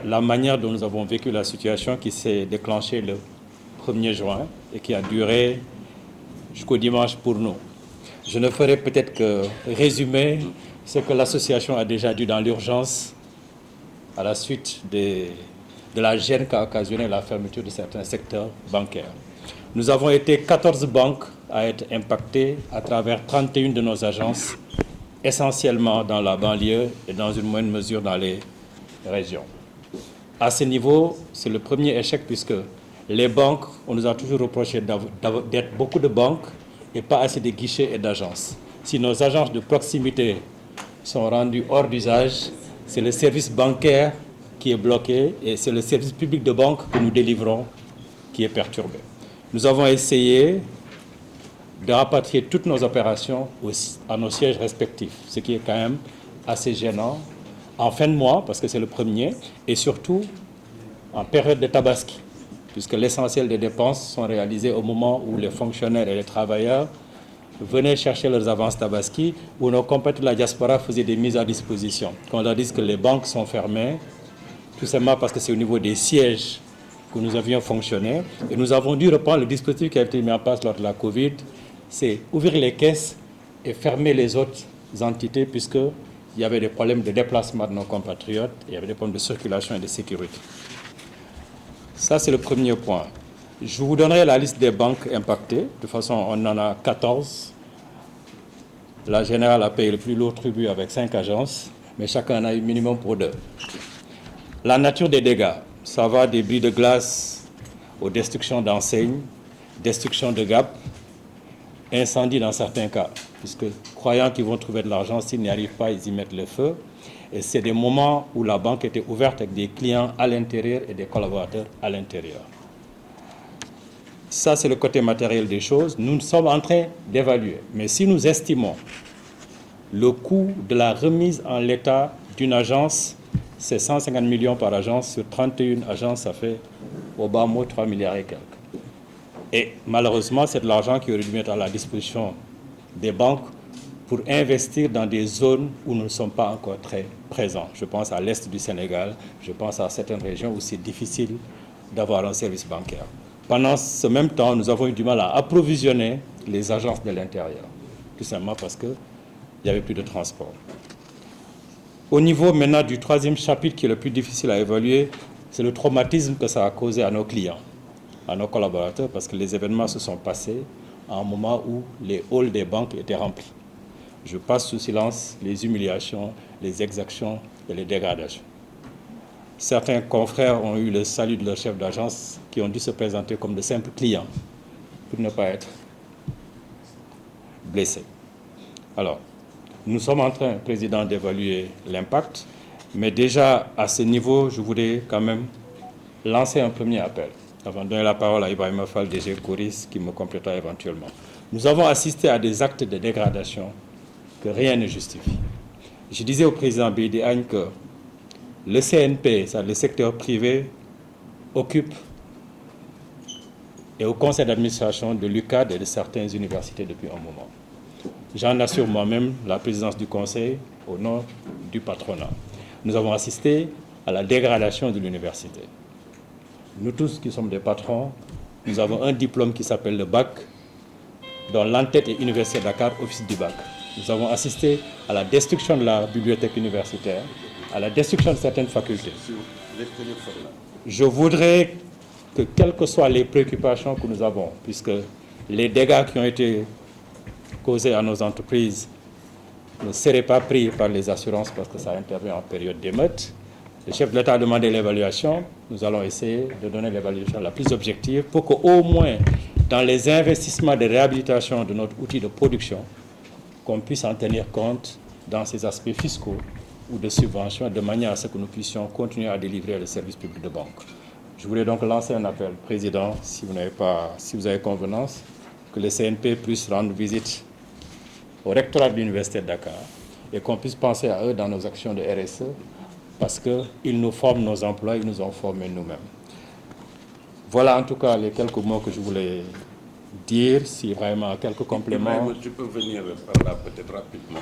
La manière dont nous avons vécu la situation qui s'est déclenchée le 1er juin et qui a duré jusqu'au dimanche pour nous. Je ne ferai peut-être que résumer ce que l'association a déjà dit dans l'urgence à la suite de la gêne qu'a occasionné la fermeture de certains secteurs bancaires. Nous avons été 14 banques à être impactées à travers 31 de nos agences, essentiellement dans la banlieue et dans une moindre mesure dans les régions. À ce niveau, c'est le premier échec puisque les banques, on nous a toujours reproché d'être beaucoup de banques et pas assez de guichets et d'agences. Si nos agences de proximité sont rendues hors d'usage, c'est le service bancaire qui est bloqué et c'est le service public de banque que nous délivrons qui est perturbé. Nous avons essayé de rapatrier toutes nos opérations à nos sièges respectifs, ce qui est quand même assez gênant, en fin de mois, parce que c'est le premier, et surtout en période de tabaski, puisque l'essentiel des dépenses sont réalisées au moment où les fonctionnaires et les travailleurs venaient chercher leurs avances tabaski, où nos compatriotes de la diaspora faisaient des mises à disposition. Qu'on leur dise que les banques sont fermées, tout simplement parce que c'est au niveau des sièges que nous avions fonctionné, et nous avons dû reprendre le dispositif qui a été mis en place lors de la Covid, c'est ouvrir les caisses et fermer les autres entités, puisqu'il y avait des problèmes de déplacement de nos compatriotes, il y avait des problèmes de circulation et de sécurité. Ça, c'est le premier point. Je vous donnerai la liste des banques impactées. De toute façon, on en a 14. La Générale a payé le plus lourd tribut avec 5 agences, mais chacun en a eu minimum pour 2. La nature des dégâts, ça va des bris de glace aux destructions d'enseignes, destruction de GAP, incendie dans certains cas, puisque croyant qu'ils vont trouver de l'argent, s'ils n'y arrivent pas, ils y mettent le feu. Et c'est des moments où la banque était ouverte avec des clients à l'intérieur et des collaborateurs à l'intérieur. Ça, c'est le côté matériel des choses. Nous sommes en train d'évaluer. Mais si nous estimons le coût de la remise en l'état d'une agence, c'est 150 millions par agence. Sur 31 agences, ça fait au bas mot 3 milliards et quelques. Et malheureusement, c'est de l'argent qui aurait dû mettre à la disposition des banques pour investir dans des zones où nous ne sommes pas encore très présents. Je pense à l'est du Sénégal, je pense à certaines régions où c'est difficile d'avoir un service bancaire. Pendant ce même temps, nous avons eu du mal à approvisionner les agences de l'intérieur, tout simplement parce qu'il n'y avait plus de transport. Au niveau maintenant du troisième chapitre qui est le plus difficile à évaluer, c'est le traumatisme que ça a causé à nos clients, à nos collaborateurs, parce que les événements se sont passés à un moment où les halls des banques étaient remplis. Je passe sous silence les humiliations, les exactions et les dégradations. Certains confrères ont eu le salut de leur chef d'agence qui ont dû se présenter comme de simples clients pour ne pas être blessés. Alors, nous sommes en train, Président, d'évaluer l'impact, mais déjà à ce niveau, je voudrais quand même lancer un premier appel, avant de donner la parole à Ibrahima Fall, DG Coris, qui me complétera éventuellement. Nous avons assisté à des actes de dégradation que rien ne justifie. Je disais au président Bédiagne que le CNP, le secteur privé, occupe et au conseil d'administration de l'UCAD et de certaines universités depuis un moment. J'en assure moi-même la présidence du conseil au nom du patronat. Nous avons assisté à la dégradation de l'université. Nous tous qui sommes des patrons, nous avons un diplôme qui s'appelle le bac, dont l'entête est Université de Dakar, office du bac. Nous avons assisté à la destruction de la bibliothèque universitaire, à la destruction de certaines facultés. Je voudrais que, quelles que soient les préoccupations que nous avons, puisque les dégâts qui ont été causés à nos entreprises ne seraient pas pris par les assurances parce que ça intervient en période d'émeute, le chef de l'État a demandé l'évaluation. Nous allons essayer de donner l'évaluation la plus objective pour qu'au moins, dans les investissements de réhabilitation de notre outil de production, qu'on puisse en tenir compte dans ces aspects fiscaux ou de subvention, de manière à ce que nous puissions continuer à délivrer le service public de banque. Je voulais donc lancer un appel, Président, si vous avez convenance, que le CNP puisse rendre visite au rectorat de l'Université de Dakar et qu'on puisse penser à eux dans nos actions de RSE, parce qu'ils nous forment nos emplois, ils nous ont formés nous-mêmes. Voilà en tout cas les quelques mots que je voulais dire si vraiment quelques compléments. Ibrahima, tu peux venir par là peut-être rapidement.